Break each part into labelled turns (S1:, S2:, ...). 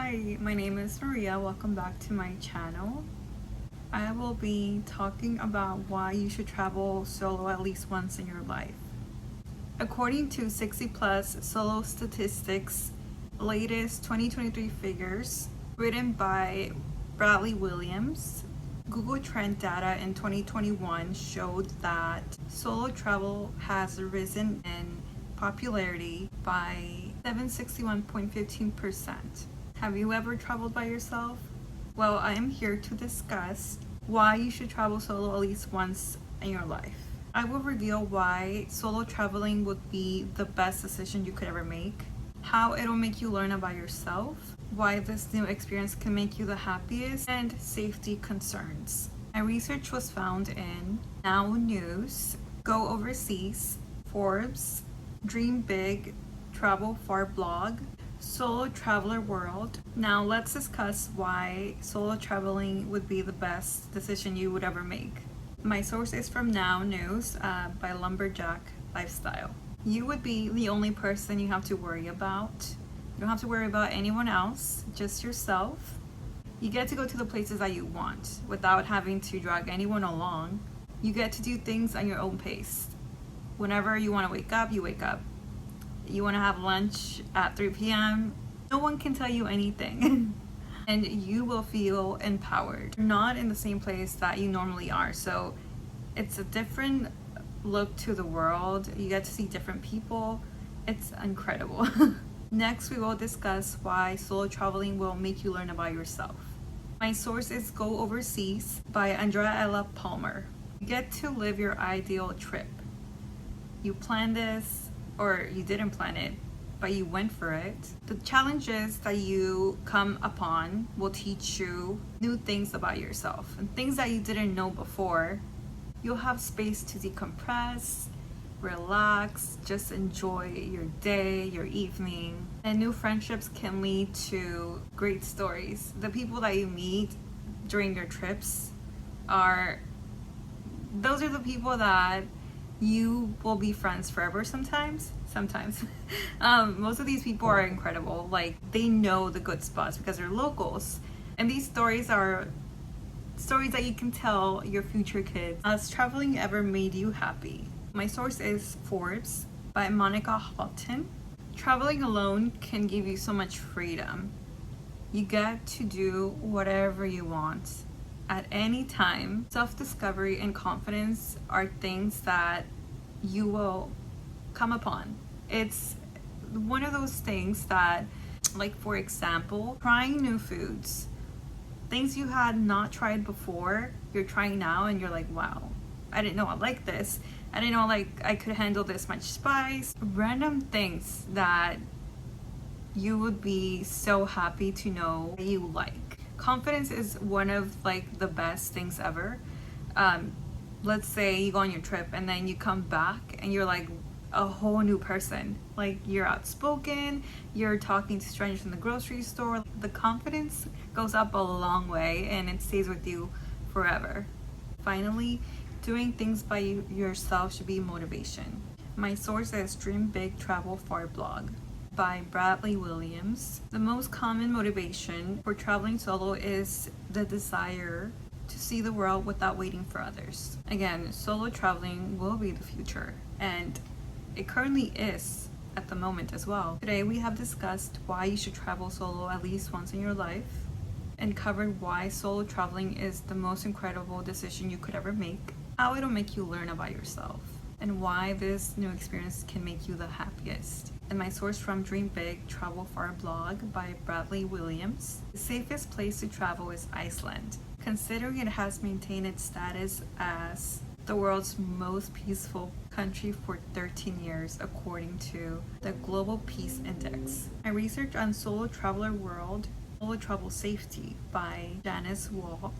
S1: Hi, my name is Maria. Welcome back to my channel. I will be talking about why you should travel solo at least once in your life. According to 60 Plus Solo Statistics, latest 2023 figures written by Bradley Williams, Google Trend data in 2021 showed that solo travel has risen in popularity by 761.15%. Have you ever traveled by yourself? Well, I am here to discuss why you should travel solo at least once in your life. I will reveal why solo traveling would be the best decision you could ever make, how it'll make you learn about yourself, why this new experience can make you the happiest, and safety concerns. My research was found in Now News, Go Overseas, Forbes, Dream Big, Travel Far blog, Solo Traveler World. Now let's discuss why solo traveling would be the best decision you would ever make. My source is from Now News by Lumberjack Lifestyle. You would be the only person you have to worry about. You don't have to worry about anyone else, just yourself. You get to go to the places that you want without having to drag anyone along. You get to do things on your own pace. Whenever you want to wake up, you wake up. You want to have lunch at 3 p.m., no one can tell you anything. And you will feel empowered. You're not in the same place that you normally are. So it's a different look to the world. You get to see different people. It's incredible. Next, we will discuss why solo traveling will make you learn about yourself. My source is Go Overseas by Andrea Ella Palmer. You get to live your ideal trip. You plan this, or you didn't plan it, but you went for it. The challenges that you come upon will teach you new things about yourself and things that you didn't know before. You'll have space to decompress, relax, just enjoy your day, your evening. And new friendships can lead to great stories. The people that you meet during your trips those are the people that you will be friends forever sometimes. Most of these people are incredible. Like, they know the good spots because they're locals. And these stories are stories that you can tell your future kids. Has traveling ever made you happy? My source is Forbes by Monica Houghton. Traveling alone can give you so much freedom. You get to do whatever you want at any time. Self-discovery and confidence are things that you will come upon. It's one of those things that, like, for example, trying new foods. Things you had not tried before, you're trying now and you're like, wow, I didn't know I liked this. I didn't know I could handle this much spice. Random things that you would be so happy to know you like. Confidence is one of the best things ever. Let's say you go on your trip and then you come back and you're like a whole new person. Like, you're outspoken, you're talking to strangers in the grocery store. The confidence goes up a long way and it stays with you forever. Finally, doing things by yourself should be motivation. My source is Dream Big, Travel Far blog by Bradley Williams. The most common motivation for traveling solo is the desire to see the world without waiting for others. Again, solo traveling will be the future, and it currently is at the moment as well. Today we have discussed why you should travel solo at least once in your life, and covered why solo traveling is the most incredible decision you could ever make, how it'll make you learn about yourself, and why this new experience can make you the happiest. And my source from Dream Big, Travel Far blog by Bradley Williams. The safest place to travel is Iceland, considering it has maintained its status as the world's most peaceful country for 13 years, according to the Global Peace Index. My research on Solo Traveler World, Solo Travel Safety by Janice Wall,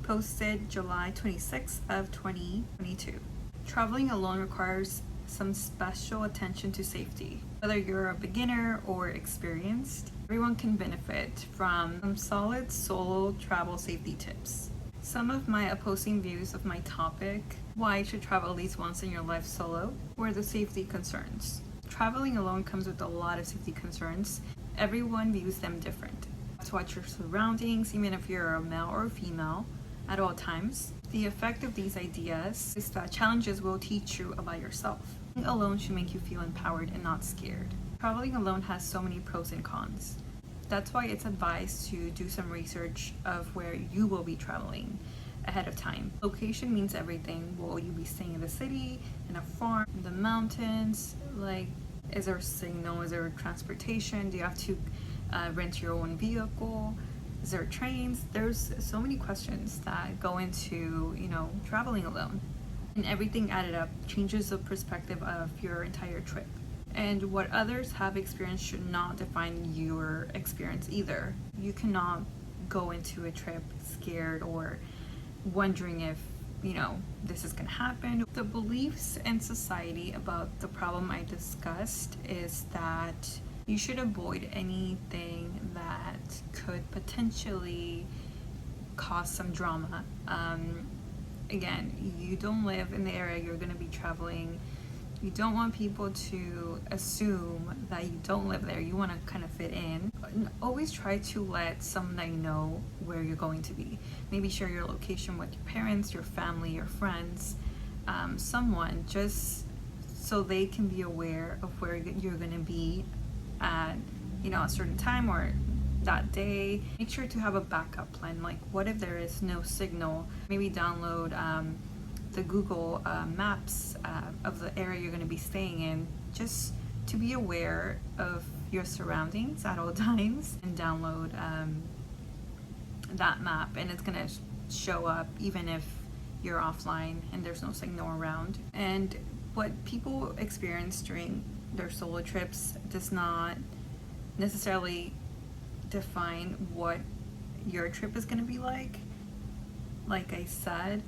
S1: posted July 26th of 2022. Traveling alone requires some special attention to safety. Whether you're a beginner or experienced, everyone can benefit from some solid solo travel safety tips. Some of my opposing views of my topic, why you should travel at least once in your life solo, were the safety concerns. Traveling alone comes with a lot of safety concerns. Everyone views them different. watch your surroundings, even if you're a male or a female, at all times. The effect of these ideas is that challenges will teach you about yourself. Being alone should make you feel empowered and not scared. Traveling alone has so many pros and cons. That's why it's advised to do some research of where you will be traveling ahead of time. Location means everything. Will you be staying in the city, in a farm, in the mountains? Like, is there signal? Is there transportation? Do you have to rent your own vehicle? Is there trains? There's so many questions that go into, traveling alone. And everything added up changes the perspective of your entire trip. And what others have experienced should not define your experience either. You cannot go into a trip scared or wondering if, this is going to happen. The beliefs in society about the problem I discussed is that you should avoid anything that could potentially cause some drama. Again, you don't live in the area you're going to be traveling. You don't want people to assume that you don't live there. You want to kind of fit in. Always try to let someone know where you're going to be. Maybe share your location with your parents, your family, your friends, someone, just so they can be aware of where you're going to be at, a certain time or that day. Make sure to have a backup plan. Like, what if there is no signal? Maybe download the Google Maps of the area you're going to be staying in, just to be aware of your surroundings at all times, and download that map, and it's going to show up even if you're offline and there's no signal around. And what people experience during their solo trips does not necessarily define what your trip is going to be like. Like I said,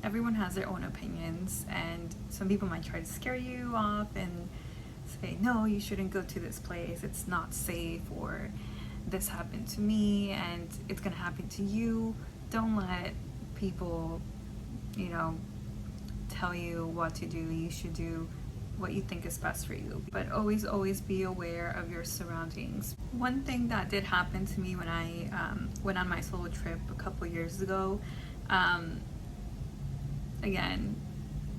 S1: everyone has their own opinions, and some people might try to scare you off and say, no, you shouldn't go to this place, it's not safe, or this happened to me and it's gonna happen to you. Don't let people, tell you what to do. You should do what you think is best for you, but always be aware of your surroundings. One thing that did happen to me when I went on my solo trip a couple years ago, again,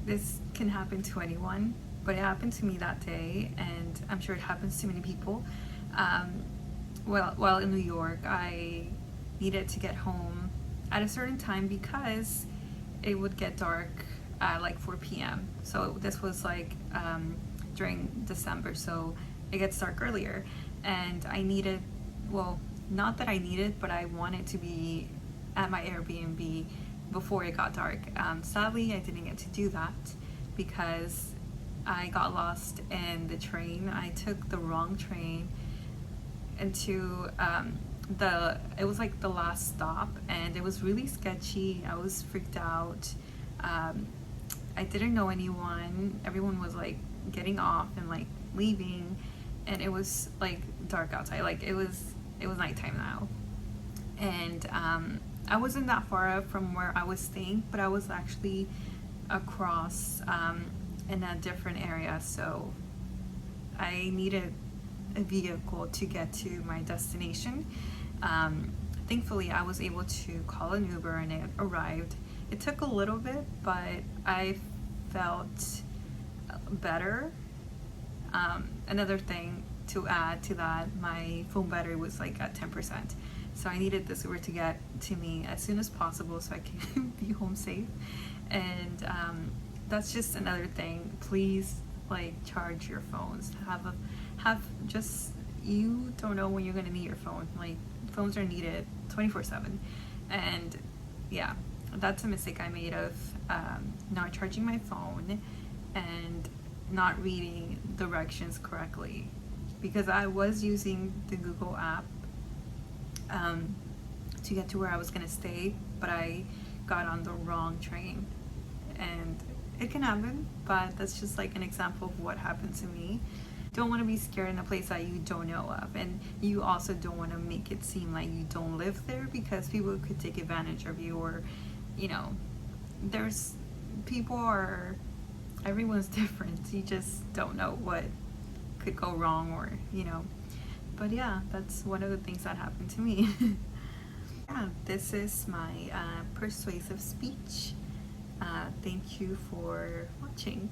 S1: this can happen to anyone, but it happened to me that day, and I'm sure it happens to many people. While in New York, I needed to get home at a certain time because it would get dark at like 4 p.m. So this was like during December, so it gets dark earlier, and I needed, well, not that I needed, but I wanted to be at my Airbnb before it got dark. Sadly, I didn't get to do that because I got lost in the train. I took the wrong train into it was like the last stop, and it was really sketchy. I was freaked out. I didn't know anyone. Everyone was like getting off and like leaving, and it was like dark outside. Like it was nighttime now, and I wasn't that far out from where I was staying, but I was actually across in a different area, so I needed a vehicle to get to my destination. Thankfully, I was able to call an Uber and it arrived. It took a little bit, but I felt better. Another thing to add to that, my phone battery was like at 10%. So I needed this Uber to get to me as soon as possible so I can be home safe. And that's just another thing. Please, like, charge your phones. You don't know when you're gonna need your phone. Like, phones are needed 24/7. And yeah, that's a mistake I made of not charging my phone and not reading directions correctly, because I was using the Google app to get to where I was gonna stay, but I got on the wrong train. And it can happen, but that's just like an example of what happened to me. Don't want to be scared in a place that you don't know of, and you also don't want to make it seem like you don't live there, because people could take advantage of you, or everyone's different. You just don't know what could go wrong, or But yeah, that's one of the things that happened to me. Yeah, this is my persuasive speech. Thank you for watching.